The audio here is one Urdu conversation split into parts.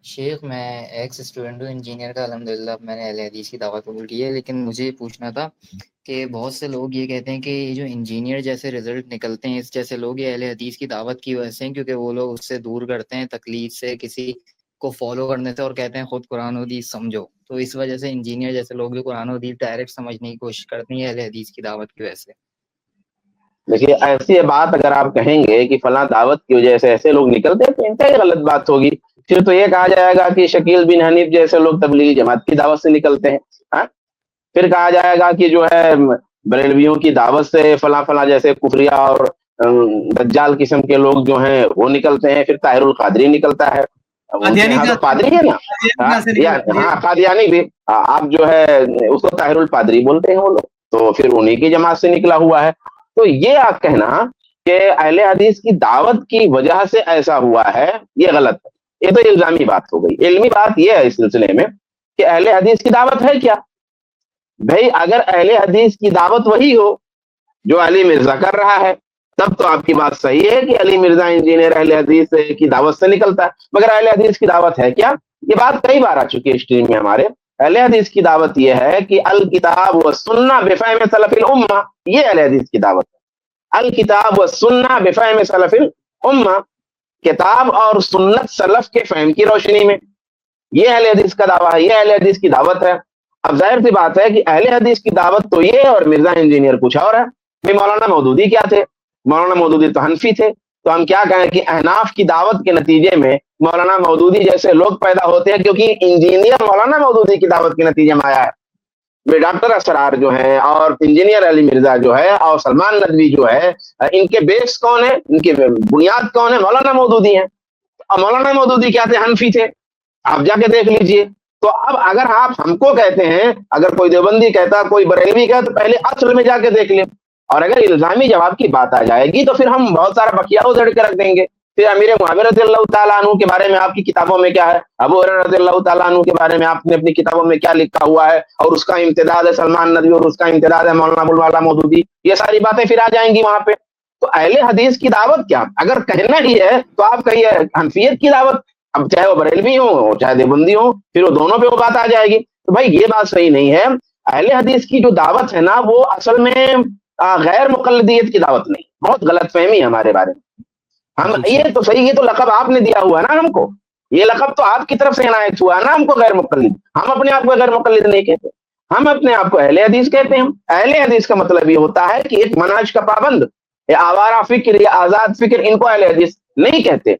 شیخ میں ایکس اسٹوڈنٹ ہوں انجینئر کا، الحمدللہ میں نے اہل حدیث کی دعوت قبول کی ہے، لیکن مجھے یہ پوچھنا تھا کہ بہت سے لوگ یہ کہتے ہیں کہ یہ جو انجینئر جیسے رزلٹ نکلتے ہیں اس جیسے لوگ یہ اہل حدیث کی دعوت کی وجہ سے ہیں، کیونکہ وہ لوگ اس سے دور کرتے ہیں تقلید سے، کسی کو فالو کرنے سے، اور کہتے ہیں خود قرآن و حدیث سمجھو، تو اس وجہ سے انجینئر جیسے لوگ جو قرآن و حدیث ڈائریکٹ سمجھنے کی کوشش کرتے ہیں اہل حدیث کی دعوت کی وجہ سے۔ دیکھیے ایسی بات اگر آپ کہیں گے کہ فلاں دعوت کی وجہ سے ایسے لوگ نکلتے ہیں تو انتہائی غلط بات ہوگی. پھر تو یہ کہا جائے گا کہ شکیل بن حنیف جیسے لوگ تبلیغی جماعت کی دعوت سے نکلتے ہیں. ہاں پھر کہا جائے گا کہ جو ہے بریلویوں کی دعوت سے فلاں فلاں جیسے کفریہ اور دجال قسم کے لوگ جو ہیں وہ نکلتے ہیں. پھر طاہر القادری نکلتا ہے، ان کے قادیانی ہاں کا تو پادری ہے نا. قادیانی کہاں سے نکل ہاں قادیانی بھی آپ جو ہے اس کو طاہر القادری بولتے ہیں وہ لوگ، تو پھر انہی کی جماعت سے نکلا ہوا ہے. تو یہ آپ کہنا کہ اہل حدیث کی دعوت کی وجہ سے ایسا ہوا ہے یہ غلط ہے. یہ تو الزامی بات ہو گئی. علمی بات یہ ہے اس سلسلے میں کہ اہل حدیث کی دعوت ہے کیا. بھائی اگر اہل حدیث کی دعوت وہی ہو جو علی مرزا کر رہا ہے تب تو آپ کی بات صحیح ہے کہ علی مرزا انجینئر اہل حدیث کی دعوت سے نکلتا ہے. مگر اہل حدیث کی دعوت ہے کیا؟ یہ بات کئی بار آ چکی ہے اسٹریم میں ہمارے. اہل حدیث کی دعوت یہ ہے کہ الکتاب والسنہ بفہم سلف الامہ، یہ اہل حدیث کی دعوت ہے. الکتاب والسنہ بفہم سلف الامہ، کتاب اور سنت سلف کے فہم کی روشنی میں، یہ اہل حدیث کا دعویٰ ہے، یہ اہل حدیث کی دعوت ہے. اب ظاہر سی بات ہے کہ اہل حدیث کی دعوت تو یہ اور مرزا انجینئر کچھ اور ہے. مولانا مودودی کیا تھے؟ مولانا مودودی تو حنفی تھے. تو ہم کیا کہیں کہ احناف کی دعوت کے نتیجے میں مولانا مودودی جیسے لوگ پیدا ہوتے ہیں، کیونکہ انجینئر مولانا مودودی کی دعوت کے نتیجے میں آیا ہے. ڈاکٹر اسرار جو ہے اور انجینئر علی مرزا جو ہے اور سلمان ندوی جو ہے، ان کے بیس کون ہے، ان کی بنیاد کون ہے؟ مولانا مودودی ہیں. اور مولانا مودودی کیا تھے؟ حنفی تھے. آپ جا کے دیکھ لیجئے. تو اب اگر آپ ہم کو کہتے ہیں، اگر کوئی دیوبندی کہتا، کوئی بریلوی کہتا، تو پہلے اصل میں جا کے دیکھ لیں. اور اگر الزامی جواب کی بات آ جائے گی تو پھر ہم بہت سارا بکیا ادھڑ کے رکھ دیں گے. پھر امیر معاویہ رضی اللہ تعالیٰ عنہ کے بارے میں آپ کی کتابوں میں کیا ہے، ابو ہریرہ رضی اللہ تعالیٰ عنہ کے بارے میں آپ نے اپنی کتابوں میں کیا لکھا ہوا ہے، اور اس کا امتداد ہے سلمان ندوی اور اس کا امتداد ہے مولانا ابوالعلا مودودی. یہ ساری باتیں پھر آ جائیں گی وہاں پہ. تو اہل حدیث کی دعوت کیا؟ اگر کہنا ہی ہے تو آپ کہیے حنفیت کی دعوت. اب چاہے وہ بریلوی ہوں چاہے دیوبندی ہوں، پھر وہ دونوں پہ وہ بات آ جائے گی. تو بھائی یہ بات صحیح نہیں ہے. اہل حدیث کی جو دعوت ہے نا وہ اصل میں غیر مقلدیت کی دعوت نہیں. بہت غلط فہمی ہے ہمارے بارے میں. ہم یہ تو صحیح، یہ تو لقب آپ نے دیا ہوا ہے نا ہم کو. یہ لقب تو آپ کی طرف سے عنایت ہوا ہے نا ہم کو غیر مقلد. ہم اپنے آپ کو غیر مقلد نہیں کہتے، ہم اپنے آپ کو اہل حدیث کہتے ہیں. اہل حدیث کا مطلب یہ ہوتا ہے کہ ایک منہج کا پابند یا آوارہ فکر یا آزاد فکر، ان کو اہل حدیث نہیں کہتے.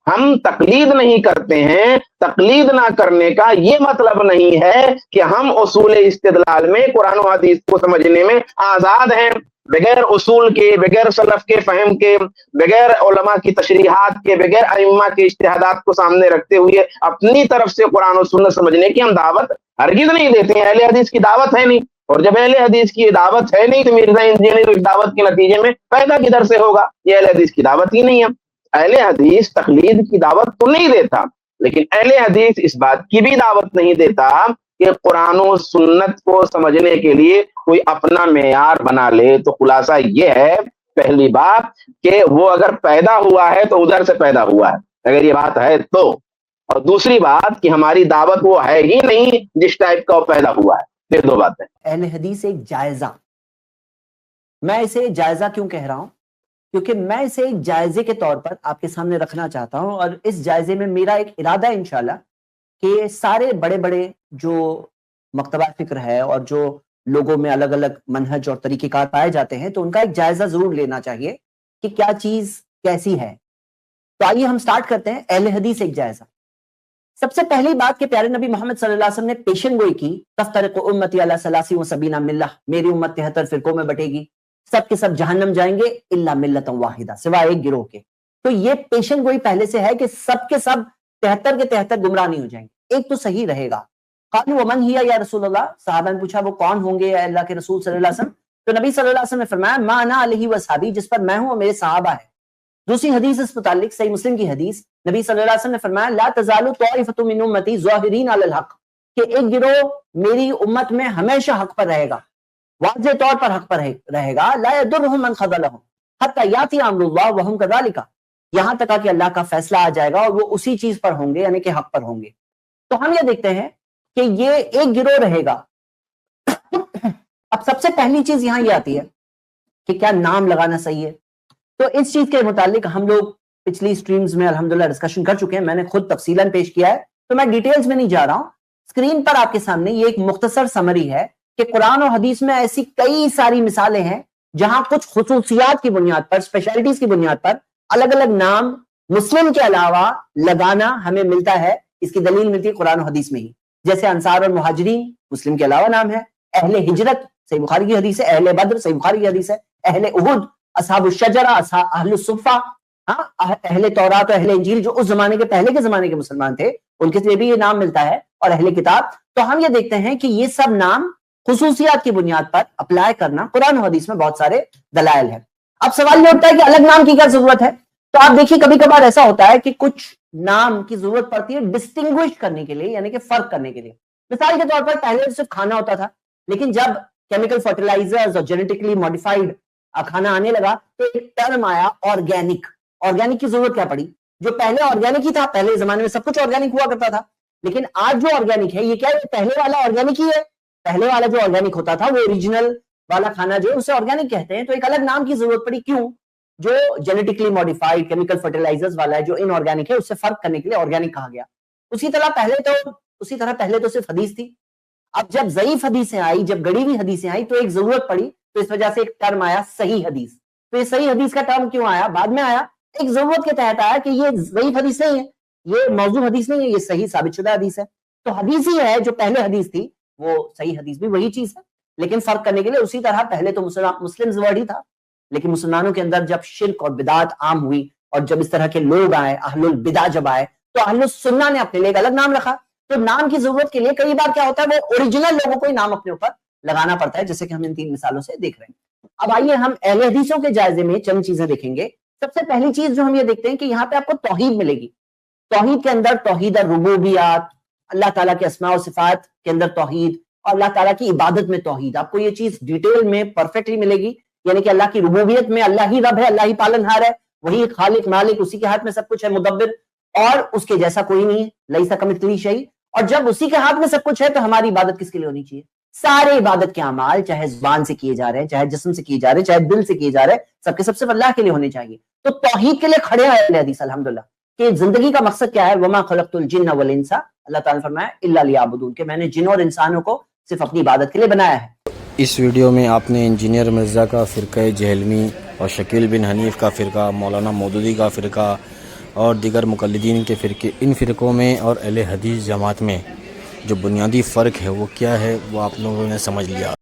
ہم تقلید نہیں کرتے ہیں. تقلید نہ کرنے کا یہ مطلب نہیں ہے کہ ہم اصول استدلال میں قرآن و حدیث کو سمجھنے میں آزاد ہیں. بغیر اصول کے، بغیر سلف کے فہم کے، بغیر علماء کی تشریحات کے، بغیر ائمہ کے اجتہادات کو سامنے رکھتے ہوئے اپنی طرف سے قرآن و سنت سمجھنے کی ہم دعوت ہرگز نہیں دیتے ہیں. اہل حدیث کی دعوت ہے نہیں، اور جب اہل حدیث کی دعوت ہے نہیں تو مرزا انجینئر اس دعوت کے نتیجے میں پیدا کدھر سے ہوگا؟ یہ اہل حدیث کی دعوت ہی نہیں ہے. اہل حدیث تقلید کی دعوت تو نہیں دیتا، لیکن اہل حدیث اس بات کی بھی دعوت نہیں دیتا کہ قرآن و سنت کو سمجھنے کے لیے کوئی اپنا معیار بنا لے. تو خلاصہ یہ ہے پہلی بات کہ وہ اگر پیدا ہوا ہے تو ادھر سے پیدا ہوا ہے، اگر یہ بات ہے تو. اور دوسری بات کہ ہماری دعوت وہ ہے ہی نہیں جس ٹائپ کا وہ پیدا ہوا ہے. پھر دو باتیں. اہل حدیث ایک جائزہ، میں اسے جائزہ کیوں کہہ رہا ہوں؟ کیونکہ میں اسے ایک جائزے کے طور پر آپ کے سامنے رکھنا چاہتا ہوں، اور اس جائزے میں میرا ایک ارادہ ہے انشاءاللہ کہ سارے بڑے بڑے جو مکتبہ فکر ہے اور جو لوگوں میں الگ الگ منہج اور طریقہ کار پائے جاتے ہیں تو ان کا ایک جائزہ ضرور لینا چاہیے کہ کیا چیز کیسی ہے. تو آئیے ہم سٹارٹ کرتے ہیں اہل حدیث ایک جائزہ. سب سے پہلی بات کہ پیارے نبی محمد صلی اللہ علیہ وسلم نے پیشن گوئی کی، تفترق امتی علی 73 ملہ، میری امت 73 فرقوں میں بٹے گی، سب کے سب جہنم جائیں گے الا ملۃ واحدہ، سوائے ایک گروہ کے. تو یہ پیشن گوئی پہلے سے ہے کہ سب کے سب 73 کے 73 گمراہ نہیں ہو جائیں گے، ایک تو صحیح رہے گا. قالوا ومن ہی یا رسول اللہ، صحابہ نے پوچھا وہ کون ہوں گے اے اللہ کے رسول صلی اللہ علیہ وسلم؟ تو نبی صلی اللہ علیہ وسلم نے فرمایا ما انا علیہ واصحابی، جس پر میں ہوں اور میرے صحابہ ہیں. دوسری حدیث اس متعلق صحیح مسلم کی حدیث، نبی صلی اللہ علیہ وسلم نے فرمایا لا تزال طائفۃ من امتی ظاہرین علی الحق، کہ ایک گروہ میری امت میں ہمیشہ حق پر رہے گا، واضح طور پر حق پر رہے گا. لا يضرهم من خذلهم حتى یاتی امر اللہ وهم كذلك، یہاں تک کہ اللہ کا فیصلہ آ جائے گا اور وہ اسی چیز پر ہوں گے یعنی کہ حق پر ہوں گے. تو ہم یہ دیکھتے ہیں کہ یہ ایک گروہ رہے گا. اب سب سے پہلی چیز یہاں یہ آتی ہے کہ کیا نام لگانا صحیح ہے. تو اس چیز کے متعلق ہم لوگ پچھلی سٹریمز میں الحمدللہ ڈسکشن کر چکے ہیں. میں نے خود تفصیلاً پیش کیا ہے تو میں ڈیٹیلز میں نہیں جا رہا ہوں. اسکرین پر آپ کے سامنے یہ ایک مختصر سمری ہے کہ قرآن اور حدیث میں ایسی کئی ساری مثالیں ہیں جہاں کچھ خصوصیات کی بنیاد پر، اسپیشلٹیز کی بنیاد پر الگ الگ نام مسلم کے علاوہ لگانا ہمیں ملتا ہے. اس کی دلیل ملتی ہے قرآن و حدیث میں ہی. جیسے انصار اور مہاجرین مسلم کے علاوہ نام ہے. اہل ہجرت صحیح بخاری کی حدیث ہے. اہل بدر صحیح بخاری کی حدیث ہے. اہل احد، اصحاب الشجرہ، اہل الصفہ، اہل تورات و اہل انجیل جو اس زمانے کے پہلے کے زمانے کے مسلمان تھے ان کے لیے بھی یہ نام ملتا ہے، اور اہل کتاب. تو ہم یہ دیکھتے ہیں کہ یہ سب نام خصوصیات کی بنیاد پر اپلائی کرنا قرآن و حدیث میں بہت سارے دلائل ہیں. اب سوال یہ اٹھتا ہے کہ الگ نام کی کیا ضرورت ہے. تو آپ دیکھیے کبھی کبھار ایسا ہوتا ہے کہ کچھ نام کی ضرورت پڑتی ہے ڈسٹنگوش کرنے کے لیے، یعنی کہ فرق کرنے کے لیے. مثال کے طور پر پہلے صرف کھانا ہوتا تھا، لیکن جب کیمیکل فرٹیلائزرز اور جینیٹکلی ماڈیفائڈ کھانا آنے لگا تو ایک ٹرم آیا آرگینک. آرگینک کی ضرورت کیا پڑی؟ جو پہلے آرگینک ہی تھا، پہلے زمانے میں سب کچھ آرگینک ہوا کرتا تھا، لیکن آج جو آرگینک ہے یہ کیا ہے؟ پہلے والا آرگینک ہی ہے. پہلے والا جو آرگینک ہوتا تھا وہ اوریجنل والا کھانا جو ہے اسے آرگینک کہتے ہیں. تو ایک الگ نام کی ضرورت پڑی. کیوں؟ جو جینیٹکلی ماڈیفائڈ کیمیکل فرٹیلائزرز والا ہے جو ان آرگینک ہے اس سے فرق کرنے کے لیے آرگینک کہا گیا. اسی طرح پہلے تو صرف حدیث تھی. اب جب ضعیف حدیثیں آئی، جب گڑی ہوئی حدیثیں آئی تو ایک ضرورت پڑی، تو اس وجہ سے ایک ٹرم آیا صحیح حدیث. تو یہ صحیح حدیث کا ٹرم کیوں آیا؟ بعد میں آیا، ایک ضرورت کے تحت آیا کہ یہ ضعیف حدیث نہیں ہے، یہ موضوع حدیث نہیں ہے، یہ صحیح ثابت شدہ حدیث ہے. تو حدیث ہی ہے جو پہلے حدیث تھی وہ صحیح حدیث بھی وہی چیز ہے، لیکن فرق کرنے کے لیے اسی طرح پہلے تو مسلم ورڈ ہی تھا، لیکن مسلمانوں کے اندر جب شرک اور بدعات عام ہوئی اور جب اس طرح کے لوگ آئے، اہل البدع جب آئے، تو اہل السنہ نے اپنے لیے ایک الگ نام رکھا. تو نام کی ضرورت کے لیے کئی بار کیا ہوتا ہے وہ اوریجنل لوگوں کو ہی نام اپنے اوپر لگانا پڑتا ہے، جیسے کہ ہم ان 3 مثالوں سے دیکھ رہے ہیں. اب آئیے ہم اہل حدیثوں کے جائزے میں چند چیزیں دیکھیں گے. سب سے پہلی چیز جو ہم یہ دیکھتے ہیں کہ یہاں پہ آپ کو توحید ملے گی. توحید کے اندر توحید الربوبیات، اللہ تعالیٰ کے اسماء و صفات کے اندر توحید، اور اللہ تعالیٰ کی عبادت میں توحید. آپ کو یہ چیز ڈیٹیل میں پرفیکٹلی ملے گی، یعنی کہ اللہ کی ربوبیت میں اللہ ہی رب ہے، اللہ ہی پالنہار ہے، وہی خالق مالک، اسی کے ہاتھ میں سب کچھ ہے، مدبر، اور اس کے جیسا کوئی نہیں ہے، لیس کمثلہ شیء. اور جب اسی کے ہاتھ میں سب کچھ ہے تو ہماری عبادت کس کے لیے ہونی چاہیے؟ سارے عبادت کے اعمال چاہے زبان سے کیے جا رہے ہیں، چاہے جسم سے کیے جا رہے ہیں، چاہے دل سے کیے جا رہے ہیں، سب کے سب صرف اللہ کے لیے ہونے چاہیے. تو توحید کے لیے کھڑے ہیں اہل حدیث الحمدللہ کہ زندگی کا مقصد کیا ہے. وما خلقت الجن والانس، اللہ تعالیٰ نے فرمایا الا لیعبدون، کہ میں نے جنوں اور انسانوں کو صرف اپنی عبادت کے لیے بنایا ہے. اس ویڈیو میں آپ نے انجینئر مرزا کا فرقہ جہلمی اور شکیل بن حنیف کا فرقہ، مولانا مودودی کا فرقہ اور دیگر مقلدین کے فرقے، ان فرقوں میں اور اہل حدیث جماعت میں جو بنیادی فرق ہے وہ کیا ہے وہ آپ لوگوں نے سمجھ لیا.